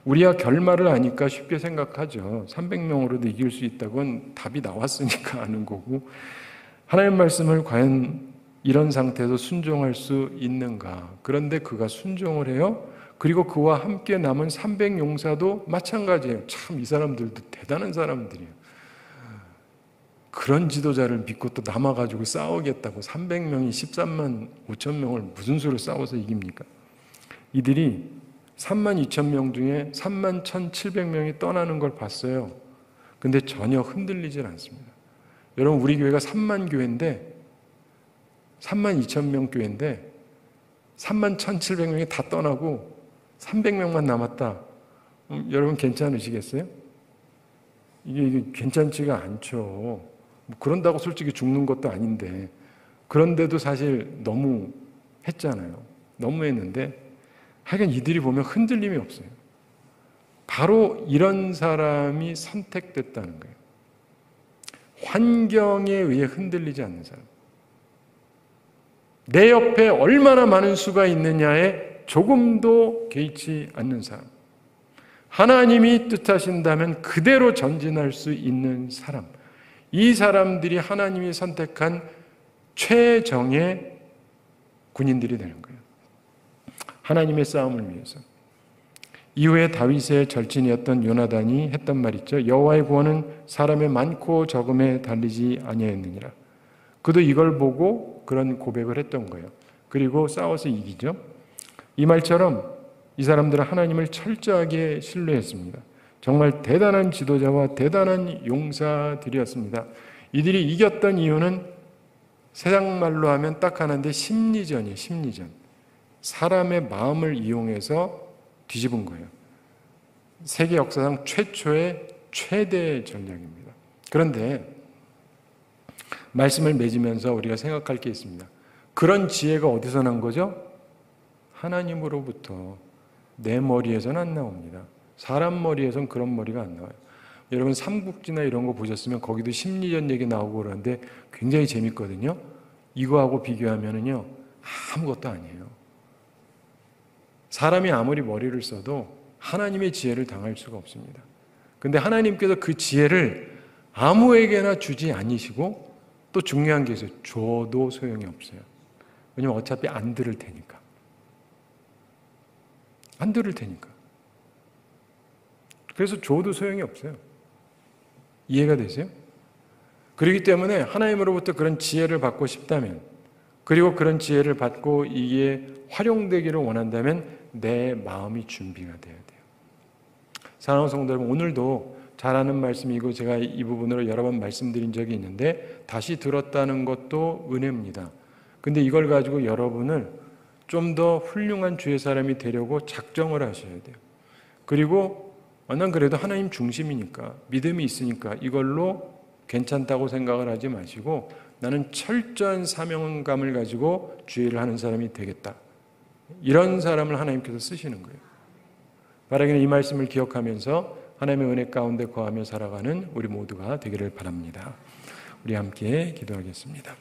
우리야 결말을 아니까 쉽게 생각하죠. 300명으로도 이길 수 있다고는 답이 나왔으니까 아는 거고 하나님 말씀을 과연 이런 상태에서 순종할 수 있는가? 그런데 그가 순종을 해요. 그리고 그와 함께 남은 300용사도 마찬가지예요. 참 이 사람들도 대단한 사람들이에요. 그런 지도자를 믿고 또 남아가지고 싸우겠다고 300명이 13만 5천 명을 무슨 수로 싸워서 이깁니까? 이들이 3만 2천 명 중에 3만 1,700명이 떠나는 걸 봤어요. 근데 전혀 흔들리질 않습니다. 여러분 우리 교회가 3만 교회인데 3만 2천 명 교회인데 3만 1,700명이 다 떠나고 300명만 남았다. 여러분 괜찮으시겠어요? 이게 괜찮지가 않죠. 그런다고 솔직히 죽는 것도 아닌데 그런데도 사실 너무 했잖아요. 너무 했는데 하여간 이들이 보면 흔들림이 없어요. 바로 이런 사람이 선택됐다는 거예요. 환경에 의해 흔들리지 않는 사람. 내 옆에 얼마나 많은 수가 있느냐에 조금도 개의치 않는 사람. 하나님이 뜻하신다면 그대로 전진할 수 있는 사람, 이 사람들이 하나님이 선택한 최정의 군인들이 되는 거예요. 하나님의 싸움을 위해서. 이후에 다윗의 절친이었던 요나단이 했던 말 있죠. 여호와의 구원은 사람의 많고 적음에 달리지 아니하였느니라. 그도 이걸 보고 그런 고백을 했던 거예요. 그리고 싸워서 이기죠. 이 말처럼 이 사람들은 하나님을 철저하게 신뢰했습니다. 정말 대단한 지도자와 대단한 용사들이었습니다. 이들이 이겼던 이유는 세상 말로 하면 딱 하나인데 심리전이에요. 심리전. 사람의 마음을 이용해서 뒤집은 거예요. 세계 역사상 최초의 최대 전략입니다. 그런데 말씀을 맺으면서 우리가 생각할 게 있습니다. 그런 지혜가 어디서 난 거죠? 하나님으로부터. 내 머리에서는 안 나옵니다. 사람 머리에서는 그런 머리가 안 나와요. 여러분 삼국지나 이런 거 보셨으면 거기도 심리전 얘기 나오고 그러는데 굉장히 재밌거든요. 이거하고 비교하면은요 아무것도 아니에요. 사람이 아무리 머리를 써도 하나님의 지혜를 당할 수가 없습니다. 근데 하나님께서 그 지혜를 아무에게나 주지 아니시고 또 중요한 게 있어요. 줘도 소용이 없어요. 왜냐면 어차피 안 들을 테니까. 안 들을 테니까. 그래서 줘도 소용이 없어요. 이해가 되세요? 그렇기 때문에 하나님으로부터 그런 지혜를 받고 싶다면, 그리고 그런 지혜를 받고 이게 활용되기를 원한다면 내 마음이 준비가 돼야 돼요. 사랑하는 성도 여러분, 오늘도 잘 아는 말씀이고 제가 이 부분으로 여러 번 말씀드린 적이 있는데 다시 들었다는 것도 은혜입니다. 근데 이걸 가지고 여러분을 좀 더 훌륭한 주의 사람이 되려고 작정을 하셔야 돼요. 그리고 난 그래도 하나님 중심이니까, 믿음이 있으니까 이걸로 괜찮다고 생각을 하지 마시고 나는 철저한 사명감을 가지고 주의를 하는 사람이 되겠다. 이런 사람을 하나님께서 쓰시는 거예요. 바라기는 이 말씀을 기억하면서 하나님의 은혜 가운데 거하며 살아가는 우리 모두가 되기를 바랍니다. 우리 함께 기도하겠습니다.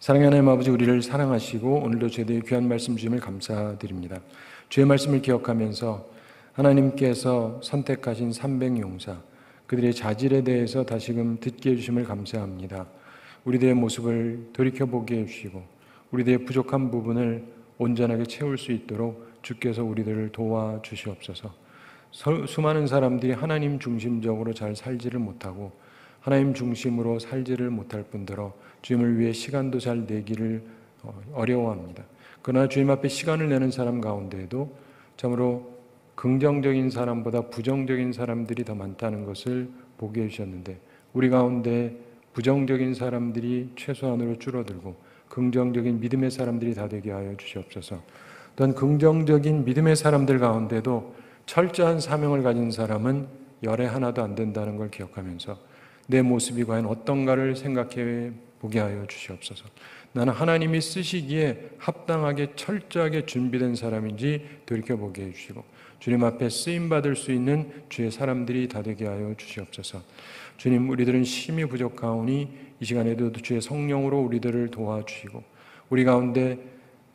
사랑의 하나님 아버지, 우리를 사랑하시고 오늘도 저희들의 귀한 말씀 주심을 감사드립니다. 주의 말씀을 기억하면서 하나님께서 선택하신 300용사, 그들의 자질에 대해서 다시금 듣게 해주심을 감사합니다. 우리들의 모습을 돌이켜보게 해주시고 우리들의 부족한 부분을 온전하게 채울 수 있도록 주께서 우리들을 도와주시옵소서. 수많은 사람들이 하나님 중심적으로 잘 살지를 못하고 하나님 중심으로 살지를 못할 뿐더러 주님을 위해 시간도 잘 내기를 어려워합니다. 그러나 주님 앞에 시간을 내는 사람 가운데에도 참으로 긍정적인 사람보다 부정적인 사람들이 더 많다는 것을 보게 해주셨는데 우리 가운데 부정적인 사람들이 최소한으로 줄어들고 긍정적인 믿음의 사람들이 다 되게 하여 주시옵소서. 또한 긍정적인 믿음의 사람들 가운데도 철저한 사명을 가진 사람은 열에 하나도 안 된다는 걸 기억하면서 내 모습이 과연 어떤가를 생각해 보게 하여 주시옵소서. 나는 하나님이 쓰시기에 합당하게 철저하게 준비된 사람인지 돌이켜보게 해주시고 주님 앞에 쓰임받을 수 있는 주의 사람들이 다 되게 하여 주시옵소서. 주님, 우리들은 심히 부족하오니 이 시간에도 주의 성령으로 우리들을 도와주시고 우리 가운데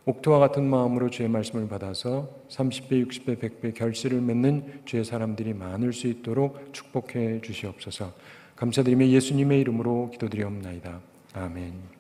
옥토와 같은 마음으로 주의 말씀을 받아서 30배, 60배, 100배 결실을 맺는 주의 사람들이 많을 수 있도록 축복해 주시옵소서. 감사드리며 예수님의 이름으로 기도드리옵나이다. 아멘.